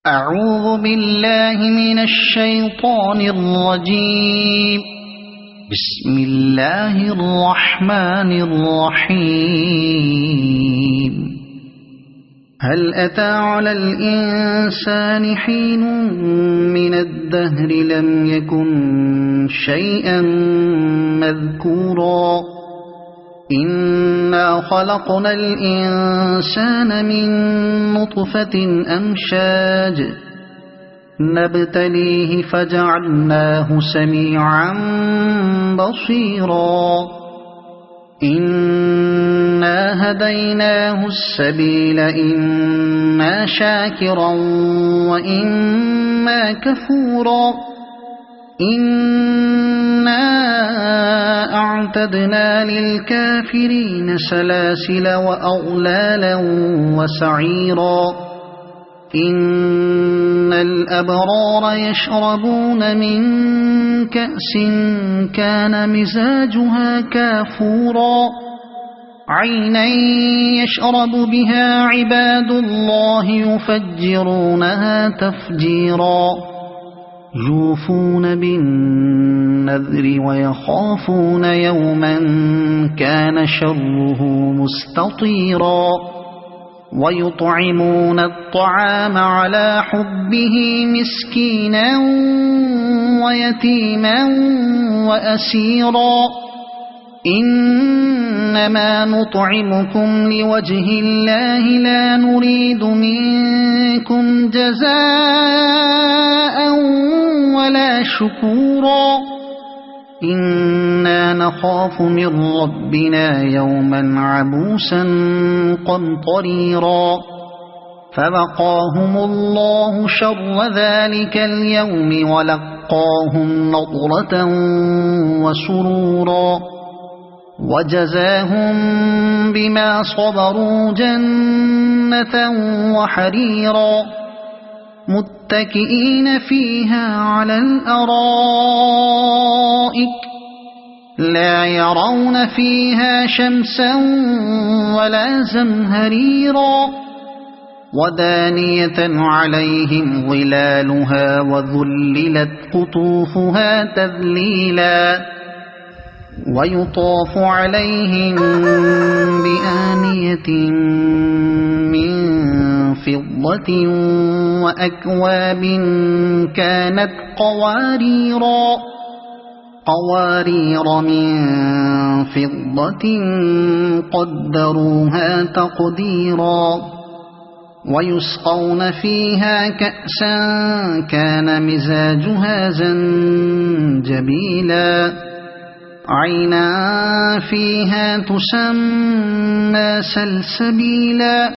أعوذ بالله من الشيطان الرجيم. بسم الله الرحمن الرحيم. هل أتى على الإنسان حين من الدهر لم يكن شيئا مذكورا إنا خلقنا الإنسان من نطفة أمشاج نبتليه فجعلناه سميعا بصيرا إنا هديناه السبيل إما شاكرا وإما كفورا إنا أعتدنا للكافرين سلاسل وأغلالا وسعيرا إن الأبرار يشربون من كأس كان مزاجها كافورا عينا يشرب بها عباد الله يفجرونها تفجيرا يوفون بالنذر ويخافون يوما كان شره مستطيرا ويطعمون الطعام على حبه مسكينا ويتيما وأسيرا إنما نطعمكم لوجه الله لا نريد منكم جزاء ولا شكورا إنا نخاف من ربنا يوما عبوسا قمطريرا فوقاهم الله شر ذلك اليوم ولقاهم نضرة وسرورا وجزاهم بما صبروا جنة وحريرا متكئين فيها على الأرائك لا يرون فيها شمسا ولا زمهريرا ودانية عليهم ظلالها وذللت قطوفها تذليلا ويطاف عليهم بآنية من فضة وأكواب كانت قوارير من فضة قدروها تقديرا ويسقون فيها كأسا كان مزاجها زنجبيلا عينا فيها تسمى سلسبيلا